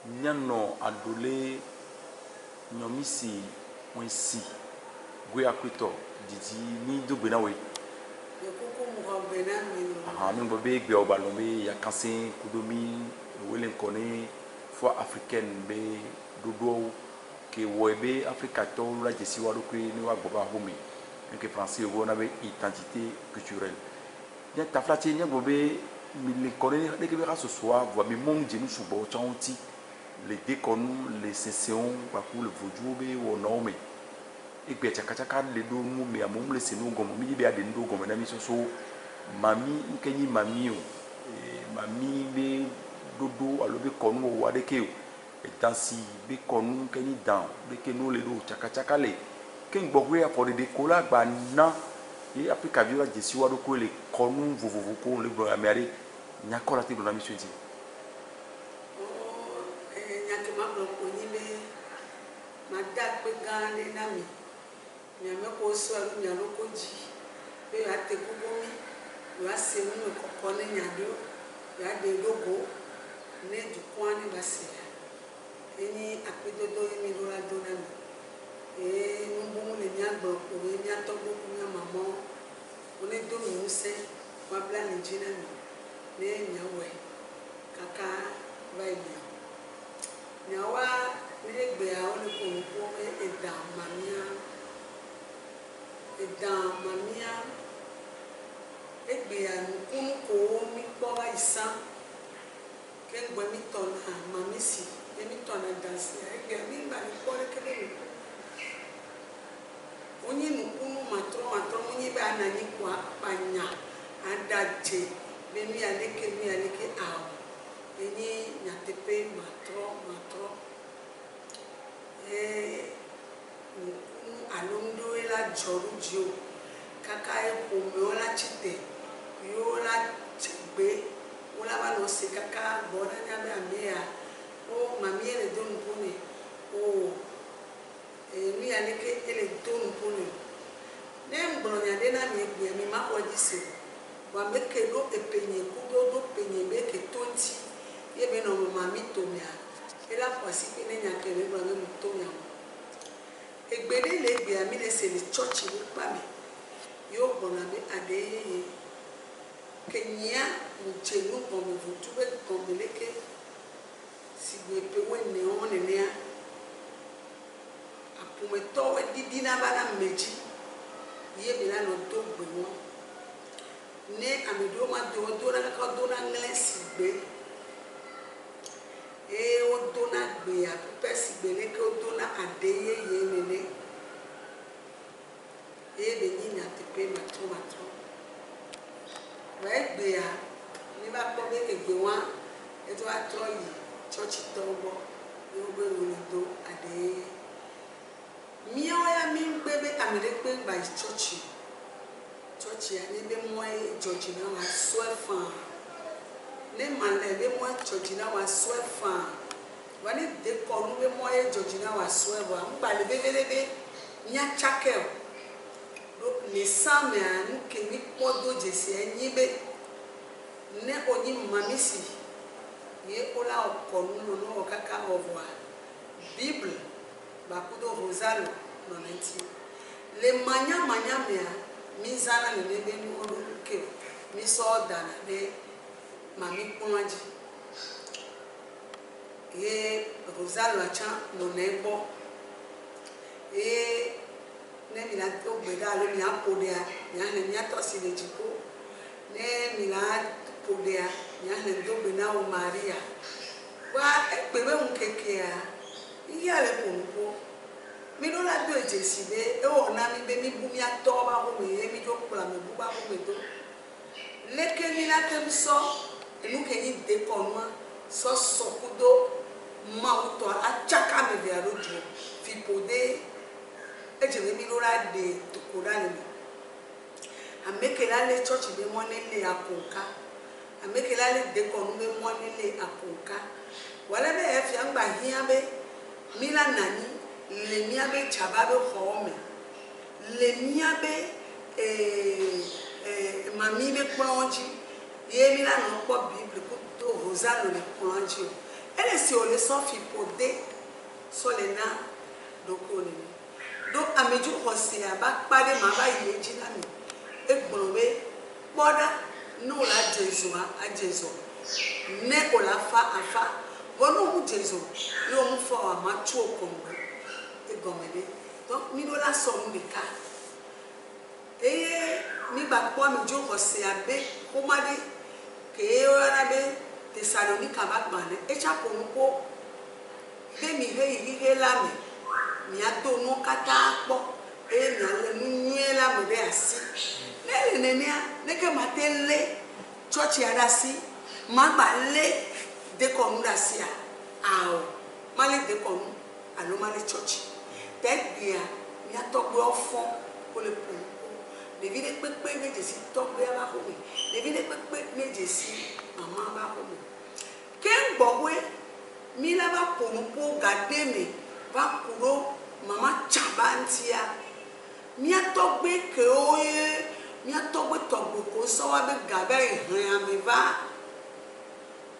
Nyano adole nyomisi wensi goya kwito didi ni dogbe na we mi bo be gbe o balon be ya kansin kudomi wele nkone fo africaine be dodo ke wo be africa to la jesi wa ko ni wa gbo ba homi que français wo na be identité culturelle ya taflati nya bo be mi le kone de ke be ra ce soir vo mi mon je nous subo chanti les déconnus, les sessions, le voujoubi ou non, mais et puis tchaka les deux nous mais à mon le c'est nous comme mi be ade ndo comme na mi so mami nkenyi mami o mami be dodo alo be konu o ade ke e dansi be konu nkenyi dan be ke no le do tchaka le ken gbogwe ya for de kola gba na e africa viola jesi wa do ko le konu vovovo ko le bro amere nyakola te do na mi so ti Madame Gane Nami, Yamako Swallow Yarokoji, you are the Kubomi, you are saying you are Yado, you are the logo, Ned Juan Vassia. Any Apido in Mira Donami, a Mumbo in Yabo, or in Yatobo, Yamamo, only do you say, Wablan in Jinami, name your way, Kaka, right now. Now, Nigbe àwọn olùkọ́ ẹ̀dà màmíà ẹgbẹ́ ànúkúnúkò mi kpọ́ra ìsán kẹgbẹ́ mi tọ̀nà màmísì mi tọ̀nà dàsí ẹgbẹ́ mi gbà ní kpọ́rẹ́ kẹlẹ́ mi onye nukunu matrɔ onye bɛ ananyi kɔ akpanya adadze bɛ nu aleke awɔ enye nyateƒe matrɔ nukunu alo ŋdɔwo la dzɔɖo dzi o kaka eƒomewo la tsite yiwo la gbe wo la va nɔ se kaka gbɔ ɖanya be amea o mamie le do nuku nɛ o nu ya leke ele do nuku nɛ ne ŋgblɔ nya ɖe na mi gbia mi ma xɔ dzi se o ame ke ɖo epenye kudo ɖo penye be ke to ŋuti ye be nɔ mami tomea ela xɔ asi pe ne nya ke le gblɔ be mu tomea o egbe ɖe le gbia mi le se le tsɔtsi wo kpa me yewo gbɔna be aɖe yeye ke nyia ŋdze nu gɔme votu be gɔme leke si gbe pe wo enewo nenea aƒometɔwo didina va na me dzi ye mi la nɔ do gbe wo ne ame ɖewo ma do do na kaka do na ŋlɛ si gbe eye wodo na gbea pepe si gbe leke wodo na aɖe yeye nene eye be nyi nyateƒe matrɔ wa egbea mi va kpɔ be egbe wa eto atrɔ yi tsɔtsitɔwo gbɔ ye wo be wole do aɖe yeye miawo ya mi gbe be ame ɖe kpe gba yi tsɔtsia ne be mɔ dzɔdzi na wa sɔe fãa ne ma le be mɔ dzɔdzi na wa sɔe fãa wa ne de kɔnu be mɔ dzɔdzi na wa sɔe vɔ ŋgba le be mia tsake o do le samea nu ke mi kpɔ do dzesia nyi be ne wonyi mamisi ye wola kɔnu nɔ wɔ kaka wɔ vɔa bible bakudo rosalo nɔ ne ŋuti le manyamanya mea mi zãna nene be nuwo ɖo ke mi sɔ dana ɖe mami kplɔa dzi ye rosaloa tsã nɔ ne gbɔ ye ne mi la do gbe ɖa alo mi la ƒo ɖea mia xlẽ miatɔ si le dziƒo ne mi la ƒo ɖea mia xlẽ do gbe na wo maria wa egbe be ŋkekea ya le ƒonuƒo mi ɖo la do dzesi be ewɔ na mi be mi bu miatɔ ba ƒome ye mi dzo kplɔ ame bu ba ƒome do leke mi la ke sɔ enu ke nyi dekɔnua sɔsɔ kudo mawu tɔ atsaka me via ɖo dzo fiƒo de edze be mi ɖo la ɖe toko ɖa le me ame ke la le tsɔtsi be mɔ ne le aƒoka ame ke la le dekɔnu be mɔ ne le aƒoka wale be efia ŋgba hiã be mi la nanyi le mia be dzaba be xɔwo me le mia be mami be kplɔwo dzi ye mi la nɔ kpɔ bible kudo rosalo le kplɔa dzi o elle si on les sort fipodé sur les nains donc on est donc à mesure qu'on s'y a pas de ma va y est dynamique et blowé boda nous la Jésus à Jésus ne on la fa à fa bon nous Jésus nous faut à macho comme et gommé donc nous la sommes des cas et ni ba kwa mejo hose abe komade ke ora be Thessalonica ba gbane e chapo nko be mi he la me mi ato no kata po e mi ale nu la me be asi le nenia ne ke matele church ya dasi ma ba le de konu dasi a male de konu alo male church te dia mi ato gbe ofon ko le po les villes pépé mais je suis top bien à Rome les villes pépé mais je suis maman à Rome quel boue mila va pour nous pour garder mais va pour maman chabantia mia top bien que oye mia top bien top beaucoup ça va bien gaver rien mais va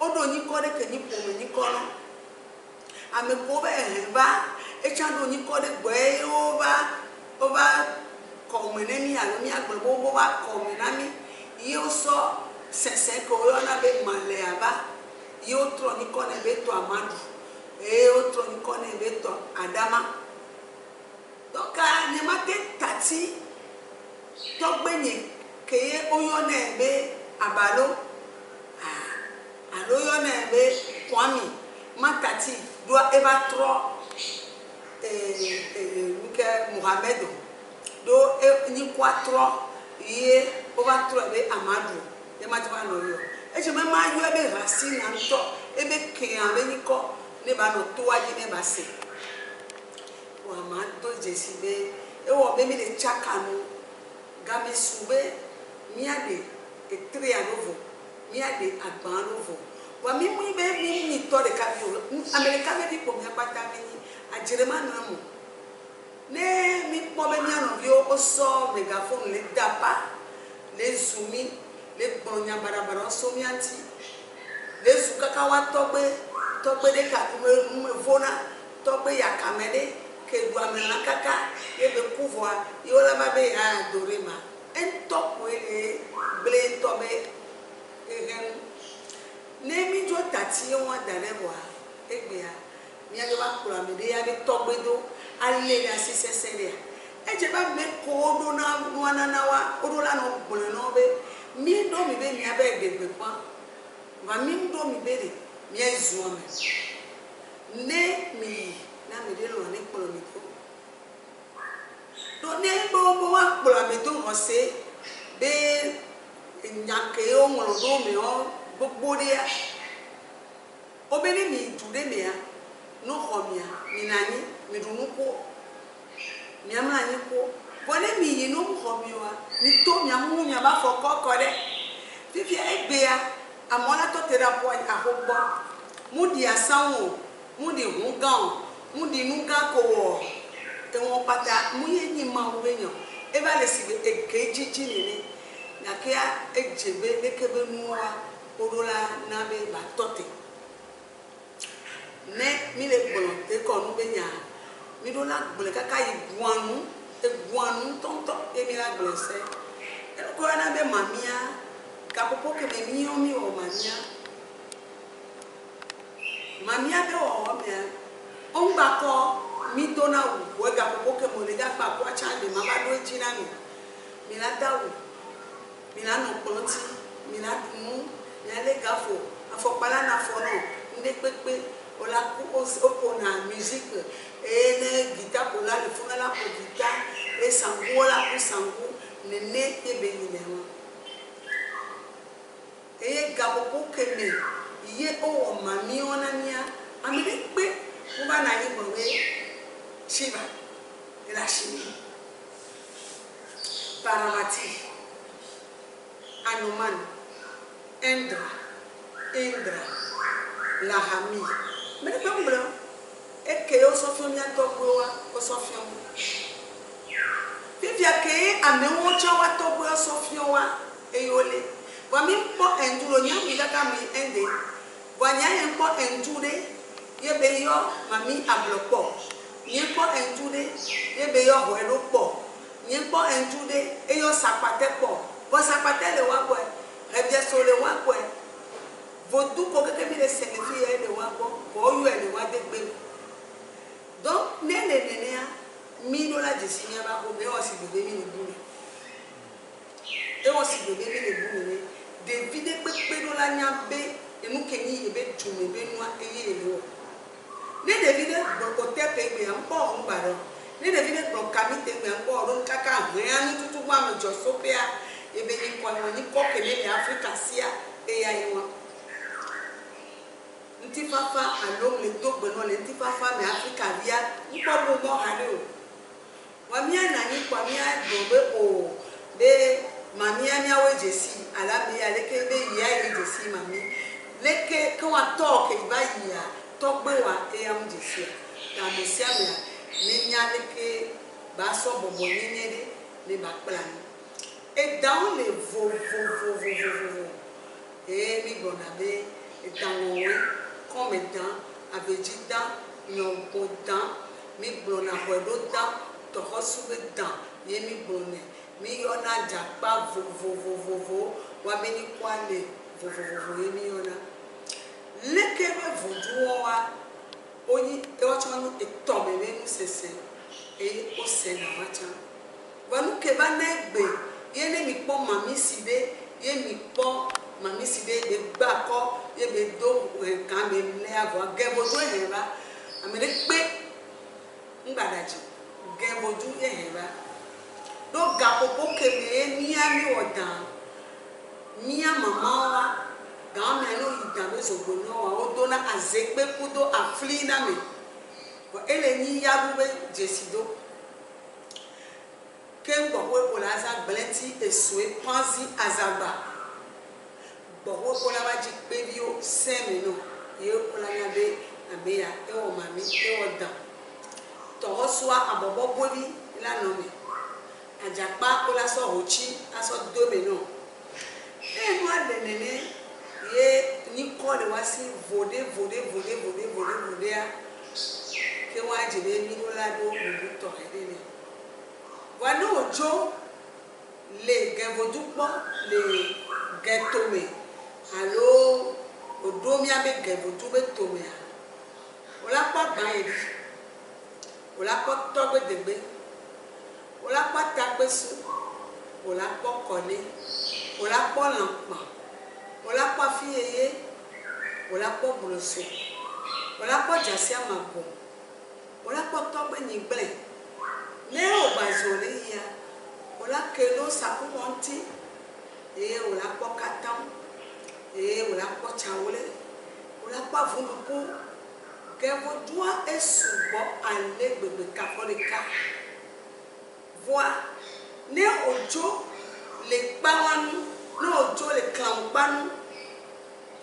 odo ni kode que ni pour ni kono ame kobe va et chando ni kode boye over comme nemi alo mi agbe bobo ba comme nami yo so sese ko yo na be male aba yo tro ni kone be to amadu yo tro ni kone be to adama donc ne mate tati to gbenye ke oyo na be abalo alo yo na be kwami matati do eba tro Mike Mohamed do ni 4 ye over 3 be amadu e ma twa no yo e je ma yo e be racine anto e be kian be ni ko ne ba no to aji ne ba se wa ma to jesibe e wo be mi de chakanu game sube mi ade e 3 anovo mi ade agban anovo wa mi mu be mi to de ka bi o america be bi ko mi apata mi ajirema na mu ne mi pobe mi anobio oso megaphone le dapa le zoomi le bonya barabara so mi anti le zukaka wa togbe de ka me vona togbe ya kamede ke du amela kaka e be pouvoir yo la ba be a dorema en top we ble tobe egen ne mi jo tati won darewa egbea mi age ba kura me de ya be togbe do alle da sisesere e je ba me ko do na wana na wa odo la no bolo no be mi do mi be mi abe gbegbe pa va mi do mi be de mi ezu ame ne mi na me de lo ni polo mi ko do ne bo wa polo mi do ho se be nyake o mo do mi o gbogbo de ya obere mi dure me ya no homia mi nani mi dunu ko mi amla ni ko bole mi yi no homia mi to mi amu mi ba fo kokko de fifi egbe ya amola to terapo ahogbo mu di asanwo mu di hungan mu di nuga ko wo e won pata mu ye ni ma wo eyan e ba le si ekejiji ni na ke a ejebe lekebe nuwa orola na be ba tote ne mi le volonté ko nu be nya mi do la gbole kaka iguanu tonto e mi la glese e ko na be mamia ka popo ke me mi o mamia be o me on ba ko mi to na wo ga popo ke mo le ga pa ko cha le ma ba do jina mi la dawo mi la no poloti mi la dunu mi ale gafo afo pala na fo no nde pepe ola ko na musique et ne guitare pour la le fond la pour guitare et sango la pour sango nene e benine ho e ga popo keme ye o mami ona nia amide pe mo ba na yi gbo we shiva la shimi paramati anuman indra lahami mais comme blanc et que yo so fio mi atogbo wa o so fio fifia ke ame won cha wa togbo o so fio wa e yole wa mi po enduro nya mi kaka mi ende Wanya yenko enjude ye be yo mami ablopo. Yenko enjude ye be yo hoelo po. Yenko enjude e yo sapate po. Bo sapate le wako rebia so le wako vodu ko ke mi le signifie le wako ko yo le wa de gbe. Donc nene mi no la jesinya ba ko be o si bebe mi ni buni. E o si bebe mi ni buni David pe no la nya be enu keni ebe tume be no eye ele o ne David ko te pe gbe an po on baro ne David ko kamite gbe an po ron kaka hwe anu tutu wa me jo sopia ebe ni ko kele ni Africa sia e ya yiwa nti fafa along le dogbe no le nti fafa me Africa via nko mo hare o wa mi ana ni kwa mi a dobe o de mami anya we jesi ala mi aleke be ya ye jesi mami leke ko wa talk e ba ya talk be wa e am jesi ta me sia me ni nya leke ba so bobo ni de le ba plan e down le vo e mi bona be e down we comme dans aveji dans nyon dans mi blona ho do dans to hosu dans ye mi blone mi yona japa vo wa beni kwale vo ye mi yona lekebe vodu wa oni e wa chonu e to me nu sese e o se na wacha wanu ke ba na egbe ye ne mi po mami sibe ye mi po mami sibe de gba ko ye be do kan be le avo ge vodu e ba amere pe ngbadaji ge vodu e ba do gapopo kele ni ami odan mi mama wa ga me no idan mezogo no wa odona azekpe kudo afli na me ko ele ni yagube jesido ken gbo we polaza blenti eswe panzi azagba gbo we pola ji pe bi o seme no ye pola nya be abeya e o mami e o dan to hoswa abobo boli la no me ajapa ola so hochi aso dome no e mo ale nene ye ni ko le wa si vode a ke wa jebe mi no la do bu to hedene wa no ojo le gevodu po le getome alo odomi abe gevodu be tome ola pa gba ebi ola ko to gbe degbe ola pata pesu ola pokole ola polampa ola pa fieye ola po bruso ola po jasia mago ola po togbe ni gble ne o bazole ya ola kelo saku monti ola po katam ola po chawole ola pa vuluku kevo dua esubo ale gbegbe kakolika voa ne ojo le pawanu no ojo le klampanu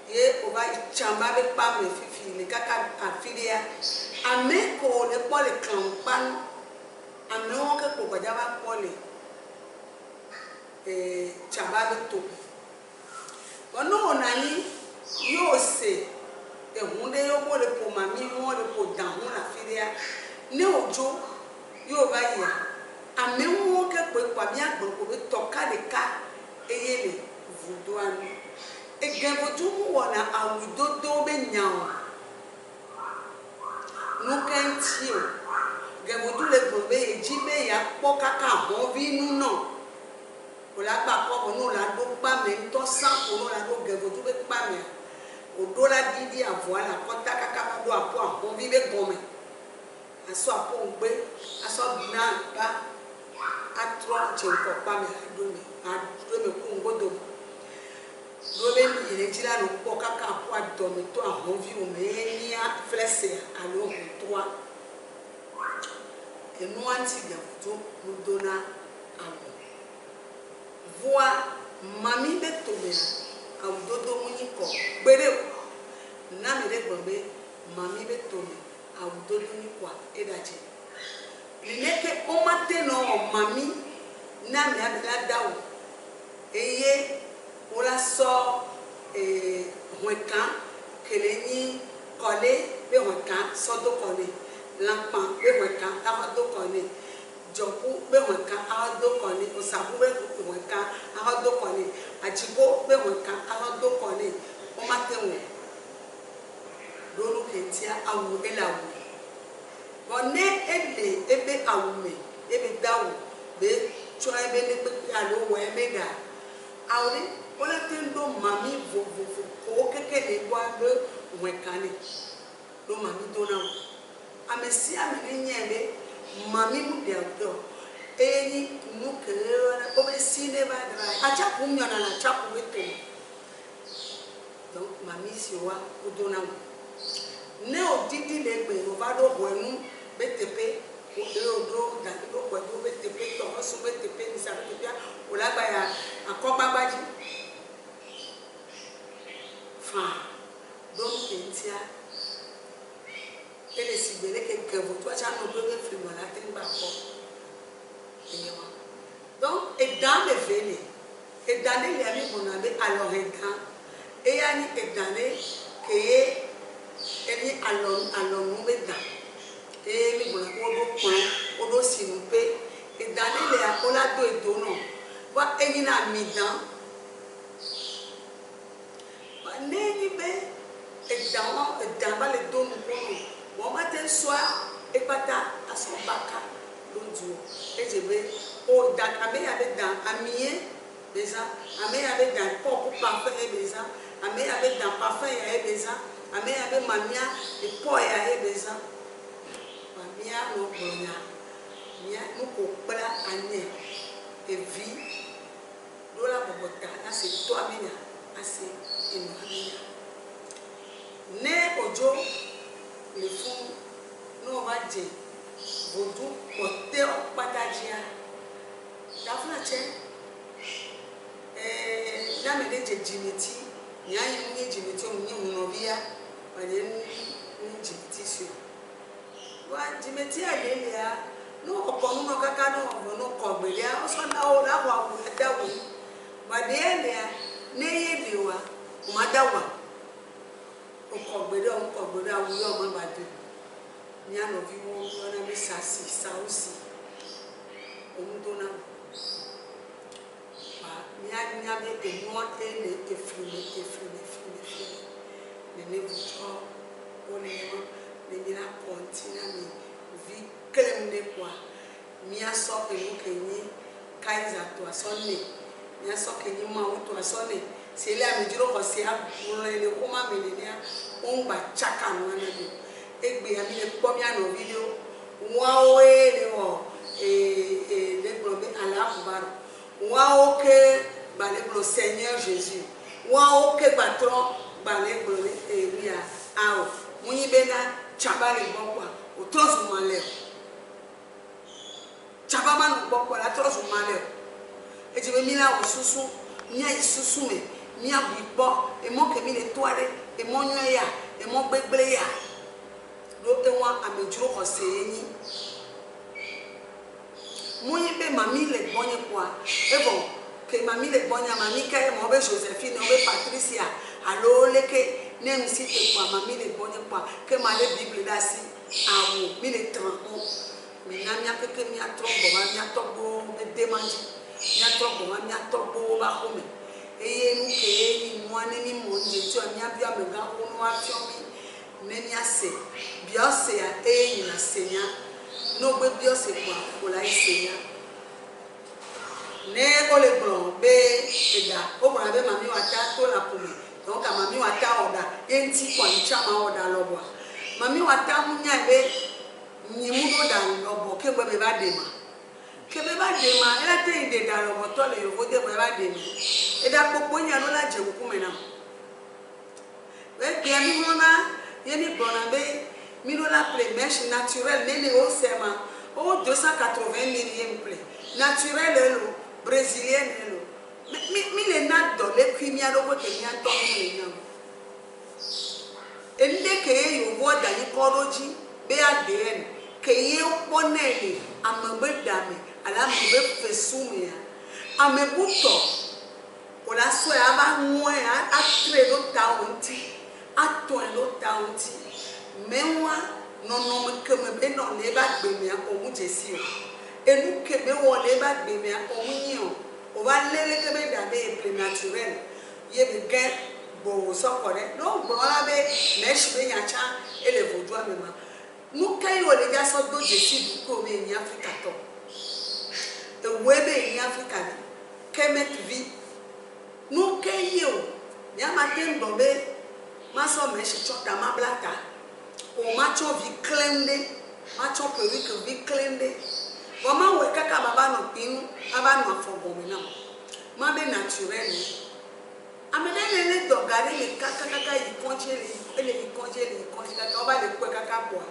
ye o va chamba be pa me fifi le kaka afilia ame ko le po le klampanu ame o ke ko gbajaba po le chamba be to ono nani yo se e hunde yo mo le po mami mo le po dan hu na filia ne ojo yo va ya ame wo ke pe kwa mi agbon ko be toka de ka eyele vudo anu e genvodu mu wona awudodo be nyawo no kenti o genvodu le gbobe ejibe ya po kaka ho vinu no ola gba ko no la do pa me to san ko no la do genvodu be pa me o do la didi avoila ko ta kaka do apo ho vi be gome aso apo ngbe aso na ba atro chenko pa me adome ku ngodo robe ni ile jira no po kaka po adome to ahon vi o me ni a flese alo toa enu anti ga to mudona amo voa mami be to me awdodo muniko gbere na mi le gbogbe mami be to me awdodo ni kwa edaje lineke o mate no mami na mi abila dawo eye ola so hwekan keleni kɔle be hɔnkan sɔdo kɔle lankpan be hɔnkan ahɔdo kɔle jɔku be hɔnkan ahɔdo kɔle osabu be hɔnkan ahɔdo kɔle adzibo be hɔnkan ahɔdo kɔle ɔmate wɔ lolu kentia awu ele awu bɔn ne ele ebe awu me ebe dawu be tsɔ ebe ne kpekpe alo wɔ ebe da awu de wole te do mami vovovo ko keke le bɔ abe hɔnkane do mami do na wo ame sia ame ne nye be mami mu de awo eni nu kele wala o be si ne ba dra atsapu nyɔna na atsapu be to donc mami si wa o do na wo ne o didi le gbe o va do hɔnu be tepe o de o do da do hɔnu be tepe tɔgɔ so be tepe nisa be tepe o la gba ya akɔgbagba dzi fa donc kentia ele si gbele ke kevo to acha no do be firi mo la te ngba ko eyewa donc edan le vele edan le ami bona be alors edan e ya ni edan le ke eni alon nu be dan e mi bona ko do pon o do sinu pe edan le akola do edo no wa eni na mi dan ba neni be edan ba le do nu ko no wọ́n bá tẹ́ sọ epata asọ̀baka lójú ejebe o dan ameya be dan amiye beza ameya be dan pọ́ọ̀pù parfum yẹ beza ameya be dan parfum yẹ beza ameya be mamia epọ́ yẹ beza mamia no gbọ̀nya mia no kò kpla anyẹ evi lóla bọ̀bọ̀ta ase tó amenya ase enu amenya ne ojo le fún n'o va dze vodu kɔtɛ ɔkpatadzia dafuna tsɛ n'ame de dze dzimeti nya yi nu nye dzimeti o nye ŋunɔvia wòle nu dzimeti si o wa dzimeti adelia n'o kɔkɔ nu kaka n'o wɔ n'o kɔgbelia ɔsɔ na o la wɔ awu adawu wa de elia ne ye de wa o ma da wa. Okɔgbede awu yɔ ɔmɔ ba do mia nɔvi wo yɔna be sasi sausi omu do na wa mia be enua ele efiri nene vutsɔ wole yɔ ne mina kɔnti na mi vi kelem de kɔa mia sɔ enu kenyi kaiza to asɔ ne mia sɔ kenyi mawu to asɔ ne. C'est là me dire que c'est pour le comment me dire on va chaka no na do e gbe ami le po mi ano video wa o le globe ala kubar wa o ke ba le glo Seigneur Jésus wa o ke patron ba le glo ria ao munyi bena chaba le bokwa o trosu male chaba man bokwa la trosu male e je mi la o susu nya isusu me mia bibɔ emo kemi le toare emo nyɔ ya emo gbegble ya do ewa amedzro xɔse enyi munyi be mami le gbɔnye kɔa evɔ ke mami le gbɔnya mami ka emo be Josephine be Patricia alo leke ne ŋusi te kɔa mami le gbɔnye kɔa ke ma le Bible ɖe asi awu mi le tran o mina mia keke mia trɔ gbɔma mia tɔgbo be dema dzi mia trɔ gbɔma mia tɔgbo ba xɔme. Eye nu ke ye mua ne mi mo nje tso mia bia me ga wo no afio mi ne mia se bia se ya e na se nya no gbe bia se kwa ko la se nya ne o le blon be eda o bra be mami wa ta to la pome donc mami wa ta oda enti kwa ncha ma oda lobo mami wa ta mu nya be nyimu do da lobo ke gbe be ba de ma kebe ba de ma ela te inde da lobo to le yo de ba de ma eda popo nya no la je ku mena we bia mi mona ye mi bona be mi no la premèche naturelle nene o sema o 280 millième ple naturel lo brésilien lo mi le na do le kwi mi alo ko ke mi ato mi nya ende ke yo wo da ni koroji be ADN ke ye ponele amagbe dame ala mbe fesumia amebuto ola so ya ba nwe a tre do ta onti atɔ lo ta ŋuti mɛwa nɔnɔme keme be nɔ le ba gbemea ɔmu dzesi o enu keme wɔ le ba gbemea ɔmu nyi o o va lé le keme da be prématurel ye be gɛ gbɔwò sɔkɔ ɖe ne wo gblɔ la be mɛsi be nyatsa ele vodua me ma nu ka yi wo le dza sɔ do dzesi du ko be enyi Afrika tɔ ewoe be enyi Afrika bi kemetuvi nu ke yi o miamate ŋdɔ be ma sɔ mɛsi tsɔ ta ma bla ta o ma tsɔ vi klem ɖe ma tsɔ perike vi klem ɖe vɔ ma wɔe kaka baba nɔ kpinu ava nɔ afɔ gɔme na ma be naturel ame ɖe le dɔ ga ɖe le kaka yi kɔntsi ele yi kɔntsi kaka ɔba le kpɔe kaka kpɔa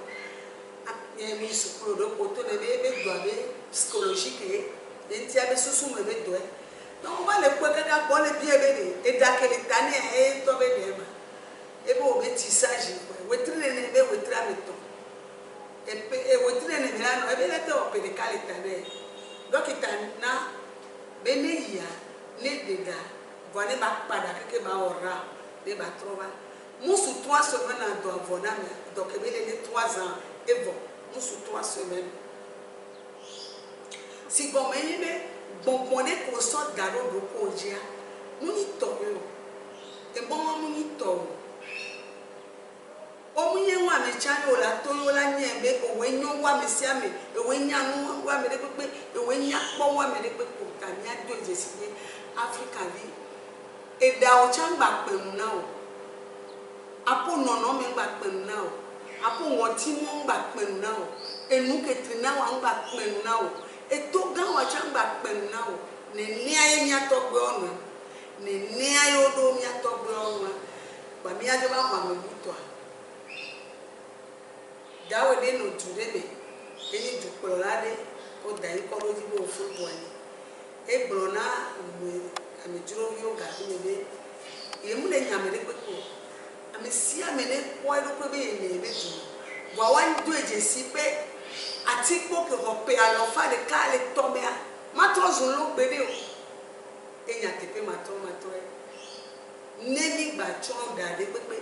mi sukulu ɖe poto le be ebe dɔa be psychologique ye ŋutia be susu me be dɔe donc ɔba le kpɔe kaka kpɔ le bie be de edake le ta ne etɔ be de ma ebe wo be tissage wetri nene be wetri ametɔ wetri nene be la nɔ ebe le te wɔ peɖeka le ta ne dɔkita na be ne yia ne ɖeɖa vɔ ne ba kpaɖa keke ba wɔ ra ne ba trɔ va musu 3 semaines na dɔ avɔ na me dɔ ke be le ne 3 ans evɔ musu 3 semaines si gɔme yi be gbɔngbɔn ne ko sɔ da ɖo ɖo ko dzia nu yi tɔ ye o ebɔnɔ nu yi tɔ o omunye wa me tsa yo la to yo la nye be owe nyo wa me sia me owe nya nu wa me de pepe owe nya kpɔ wa me de pepe ta mia do dzesi be Afrika vi eda o tsa gba kpenu na o apo nɔnɔ me gba kpenu na o apo ŋɔti mo gba kpenu na o enu ketri na wa gba kpenu na o eto gã wa tsa gba kpenu na o nenia ye mia tɔgbe ɔnua nenia ye wo do mia tɔgbe ɔnua ba mia de ba ma me butɔa dawe ɖe no du ɖe me eye dukplɔla ɖe wo da yi kɔ ɖo dzi be wofo bɔ anyi egblɔ na amedzroviwo gafi me be yemu le nyame ɖe kpekpe o ame sia ame ne kpɔ eɖokpe be yele ɖe du vɔ wa do edzesi be atikpo ke xɔ pe alɔfa ɖeka le tɔmea matrɔ zu lo gbe ɖe o enya teƒe matrɔe ne mi gba tsɔ da ɖe kpekpe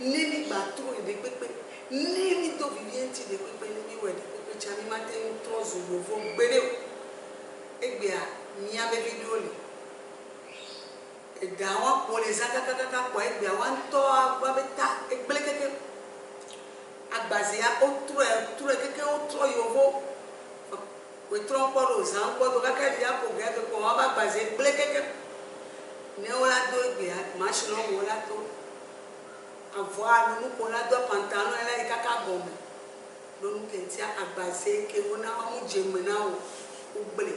ne mi gba trɔ ɖe kpekpe ne mi to vivie ŋuti ɖe kpekpe ne mi wɔ ɖe kpekpe tsa mi mate ŋu trɔ zu yovo gbe ɖe o egbea mia be viɖewo le eda wa kpɔ le za kakakaka kpɔ egbea wa ŋutɔ wa be ta egble keke agbazea wotrɔe keke wotrɔ yovo wetrɔ kpɔ ɖo zã kpɔ do kaka ɖi aƒo gɛ ke kpɔ wa be agbaze gble keke ne wo la do egbea machine wo la to avɔa nuko la do pantalon la yi kaka gɔme lonu kentia agbaze ke wo na wa mu dzeme na wo gble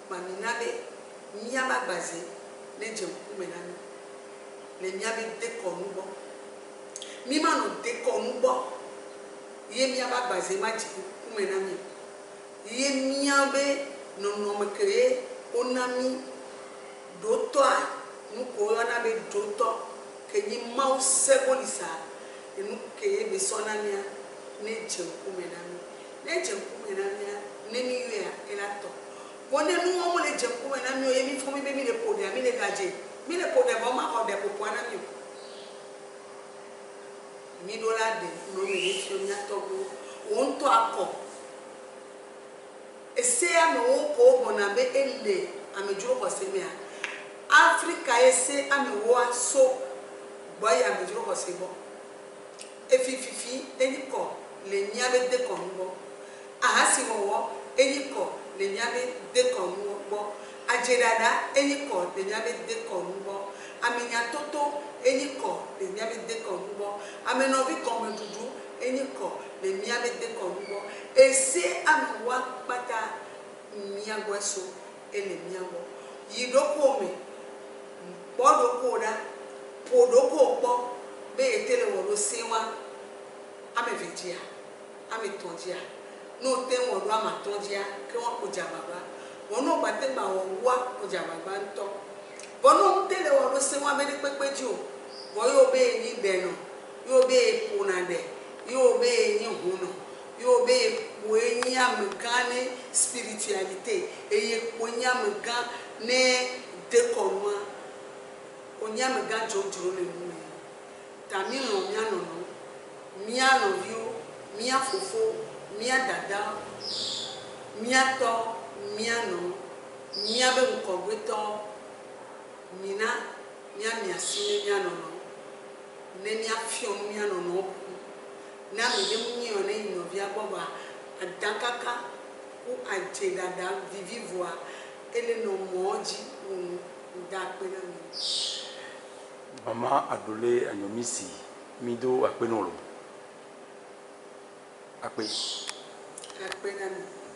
mami na be mia ba agbaze ne dze ŋkume na mi le mia be dekɔnu gbɔ mi ma nɔ dekɔnu gbɔ ye mia ba agbaze ma dze ŋkume na mi ye mia be nɔnɔme ke ye wo na mi ɖotɔa nuko yɔna be ɖotɔ ke nyi mawu sebolisa enu ke ye be sɔ na mia ne dze ŋkume na mi ne dze ŋkume na mia ne mi yɔa ela tɔ vɔ ne nu wɔn le dze ŋkume na mi o ye mi fɔ mi be mi le ƒo ɖea mi le gadze mi le ƒo ɖe vɔ ma xɔ ɖe ƒoƒoa na mi o mi ɖo la ɖe nɔmi le fio mia tɔgbewo wo ŋutɔ akɔ ese amewo ko gbɔna be ele amedzro xɔse mea Afrika ese amewoa so gbɔ yi amedzro xɔse gbɔ efififi enyi kɔ le mia be dekɔnu gbɔ ahasi wɔwɔ enyi kɔ le mia be dekɔnu gbɔ adzeɖaɖa enyi kɔ le mia be dekɔnu gbɔ amenyatoto enyi kɔ le mia be dekɔnu gbɔ amenɔvi gɔmeɖuɖu enyi kɔ le mia be dekɔnu gbɔ ese amewoa kpata mia gbɔ so ele mia gbɔ yi ɖoko me kpɔ ɖoko ɖa ƒo ɖoko kpɔ be ete le wɔ ɖo se wa ame eve dzia ame etɔ̃ dzia no te wɔ ɖo ame atɔ̃ dzia ke wɔn kpo dzababa wɔn no gbate gba wɔ wua kpo dzababa ŋutɔ vɔ no te le wɔ ɖo se wa me ɖe kpekpe dzi o vɔ yewo be enyi ɖenɔ yewo be eƒona ɖe yewo be enyi hunɔ yewo be ekpo enyi amegã ne spiritualité eye ekpo enyi amegã ne dekɔnua onye amegã dzrodzro le nu me tami lɔ mia nɔnɔ mia nɔviwo mia fofo mia dada mia tɔ mia nɔ mia be ŋkɔgbetɔ mina mia miasi ne mia nɔnɔ ne mia fiɔ mia nɔnɔ ƒu ne ame ɖe mu nyɔ ne yi nɔvia gbɔ ba adakaka ku adze dada vivivoa ele nɔ mɔ dzi da akpe na mi. Mama adole anyomisi mi do akpe nolo. Akpe. Akpe na mi.